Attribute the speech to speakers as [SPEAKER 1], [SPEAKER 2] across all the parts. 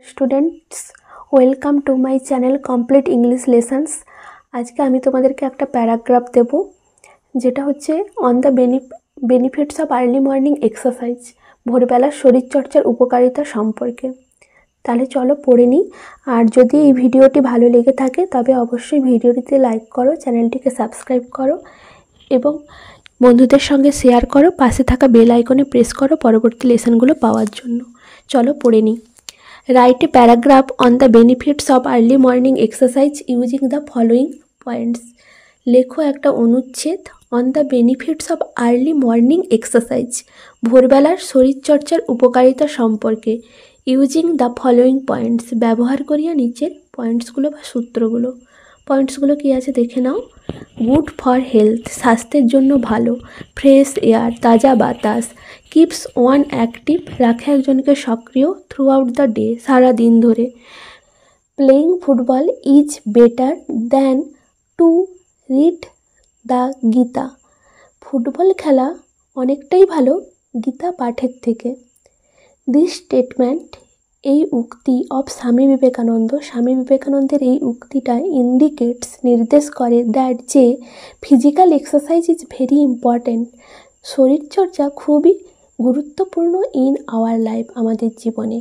[SPEAKER 1] Students, welcome to my channel complete English lessons. আজকে আমি তোমাদেরকে একটা প্যারাগ্রাফ দেব, যেটা হচ্ছে on the benefits of early morning exercise, ভোরবেলার শরীরচর্চার উপকারিতা সম্পর্কে। তাহলে চলো পড়ে নিই। আর যদি এই ভিডিওটি ভালো লেগে থাকে তবে অবশ্যই ভিডিওটিতে লাইক করো, চ্যানেলটিকে সাবস্ক্রাইব করো এবং বন্ধুদের সঙ্গে শেয়ার করো। পাশে থাকা বেল আইকনে প্রেস করো পরবর্তী লেসনগুলো পাওয়ার জন্য। চলো পড়ে নিই। Write a paragraph on the benefits of early morning exercise using the following points. লেখো একটা অনুচ্ছেদ on the benefits of early morning exercise, ভোরবেলার শরীরচর্চার উপকারিতা সম্পর্কে। ইউজিং দ্য ফলোয়িং পয়েন্টস, ব্যবহার করিয়া নিচের পয়েন্টসগুলো বা সূত্রগুলো। পয়েন্টসগুলো কী আছে দেখে নাও। গুড ফর হেলথ, স্বাস্থ্যের জন্য ভালো। ফ্রেশ এয়ার, তাজা বাতাস। কিপস ওয়ান অ্যাক্টিভ, রাখে একজনকে সক্রিয়। থ্রু আউট দ্য ডে, সারা দিন ধরে। Playing football is better than to read the Gita, football খেলা অনেকটাই ভালো গীতা পাঠের থেকে। দিস স্টেটমেন্ট, এই উক্তি অফ স্বামী বিবেকানন্দের এই উক্তিটা ইন্ডিকেটস, নির্দেশ করে দ্যাট যে physical exercise is very important, শরীরচর্চা খুবই গুরুত্বপূর্ণ ইন আওয়ার লাইফ, আমাদের জীবনে।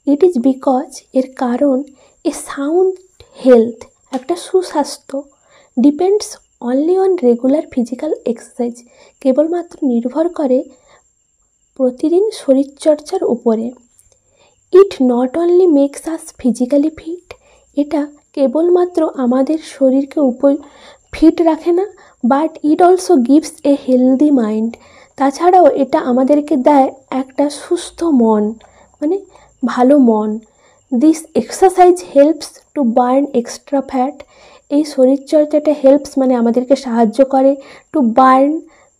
[SPEAKER 1] ইট ইজ বিকজ, এর কারণ, এ সাউন্ড হেলথ, একটা সুস্বাস্থ্য, depends only on regular physical exercise, কেবলমাত্র নির্ভর করে প্রতিদিন শরীরচর্চার উপরে। It not only makes us physically fit, এটা কেবলমাত্র আমাদের শরীরকে ফিট রাখে না, but it also gives a healthy mind, তাছাড়াও এটা আমাদেরকে দেয় একটা সুস্থ মন, মানে ভালো মন। This exercise helps to burn extra fat, এই শরীরচর্চাটা হেল্পস মানে আমাদেরকে সাহায্য করে, টু বার্ন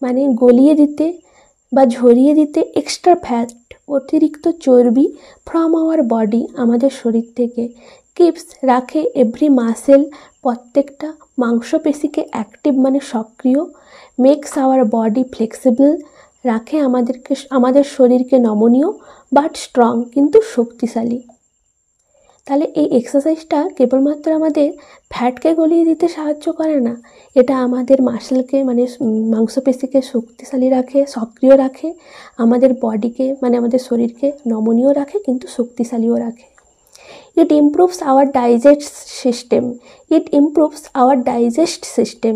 [SPEAKER 1] মানে গলিয়ে দিতে বা ঝরিয়ে দিতে, এক্সট্রা ফ্যাট অতিরিক্ত চর্বি, ফ্রম আওয়ার বডি আমাদের শরীর থেকে। কিপস রাখে এভরি মাসেল, প্রত্যেকটা মাংসপেশিকে অ্যাক্টিভ মানে সক্রিয়। মেক্স আওয়ার বডি ফ্লেক্সিবল, রাখে আমাদের শরীরকে নমনীয়, বাট স্ট্রং কিন্তু শক্তিশালী। তাহলে এই এক্সারসাইজটা কেবলমাত্র আমাদের ফ্যাটকে গলিয়ে দিতে সাহায্য করে না, এটা আমাদের মাসেলকে মানে মাংসপেশিকে শক্তিশালী রাখে, সক্রিয় রাখে, আমাদের বডিকে মানে আমাদের শরীরকে নমনীয় রাখে কিন্তু শক্তিশালীও রাখে। ইট ইমপ্রুভস আওয়ার ডাইজেস্ট সিস্টেম,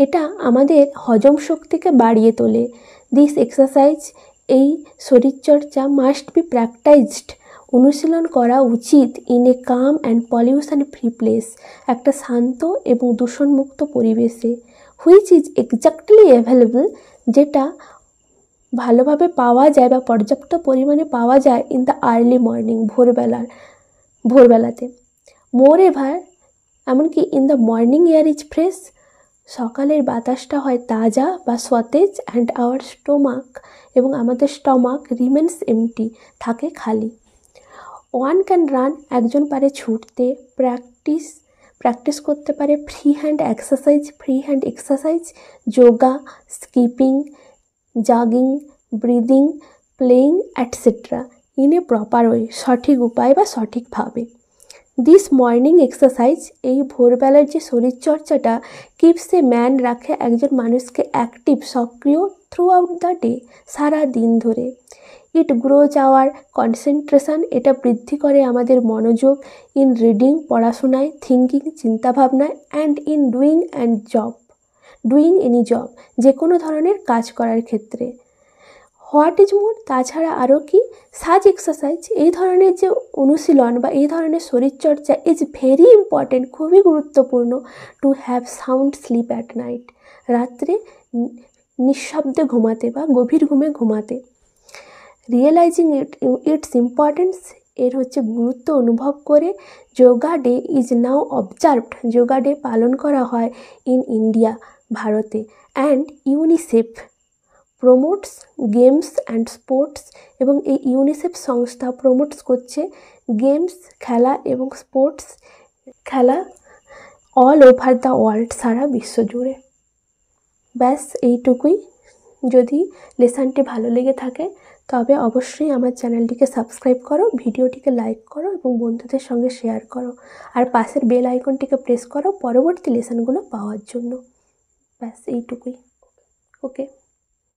[SPEAKER 1] এটা আমাদের হজম শক্তিকে বাড়িয়ে তোলে। দিস এক্সারসাইজ, এই শরীরচর্চা মাস্ট বি প্র্যাকটাইজড, অনুশীলন করা উচিত। In a calm and pollution free place, একটা শান্ত এবং দূষণমুক্ত পরিবেশে। হুইচ ইজ এক্স্যাক্টলি অ্যাভেলেবল, যেটা ভালোভাবে পাওয়া যায় বা পর্যাপ্ত পরিমাণে পাওয়া যায় ইন দ্য আর্লি মর্নিং, ভোরবেলাতে। মোর এভার, এমনকি in the morning air is fresh, সকালের বাতাসটা হয় তাজা বা সতেজ। অ্যান্ড আওয়ার স্টোমাক, এবং আমাদের স্টমাক রিমেন্স এমটি, থাকে খালি। ওয়ান ক্যান রান, একজন পারে ছুটতে। প্র্যাকটিস করতে পারে free hand exercise, yoga, skipping, jogging, breathing, playing etcetera, in a proper way, সঠিক উপায় বা সঠিকভাবে। দিস মর্নিং এক্সারসাইজ, এই ভোরবেলার যে শরীরচর্চাটা, কিপস এ ম্যান, রাখে একজন মানুষকে অ্যাক্টিভ, সক্রিয়, থ্রু আউট দ্য ডে, সারা দিন ধরে। ইট গ্রোজ আওয়ার কনসেন্ট্রেশন, এটা বৃদ্ধি করে আমাদের মনোযোগ। ইন রিডিং, পড়াশোনায়। থিঙ্কিং, চিন্তাভাবনায়। And in doing any job, যে কোনো ধরনের কাজ করার ক্ষেত্রে। হোয়াট ইজ মোর, তাছাড়া আরও কি, সাচ এক্সারসাইজ, এই ধরনের যে অনুশীলন বা এই ধরনের শরীরচর্চা, ইজ ভেরি ইম্পর্টেন্ট, খুবই গুরুত্বপূর্ণ। To have sound sleep at night, রাত্রে নিঃশব্দে ঘুমাতে বা গভীর ঘুমে ঘুমাতে। রিয়েলাইজিং ইটস ইম্পর্টেন্স, এর হচ্ছে গুরুত্ব অনুভব করে। Yoga day is now observed, yoga day পালন করা হয় ইন ইন্ডিয়া, ভারতে। And UNICEF promotes games and sports, এবং এই ইউনিসেফ সংস্থা প্রমোটস করছে গেমস, খেলা এবং স্পোর্টস, খেলা অল ওভার দ্য ওয়ার্ল্ড, সারা বিশ্ব জুড়ে। ব্যাস এইটুকুই। যদি লেসনটি ভালো লেগে থাকে তবে অবশ্যই আমার চ্যানেলটিকে সাবস্ক্রাইব করো, ভিডিওটিকে লাইক করো এবং বন্ধুদের সঙ্গে শেয়ার করো। আর পাশের বেল আইকনটিকে প্রেস করো পরবর্তী লেসনগুলো পাওয়ার জন্য। ব্যাস এইটুকুই। ওকে।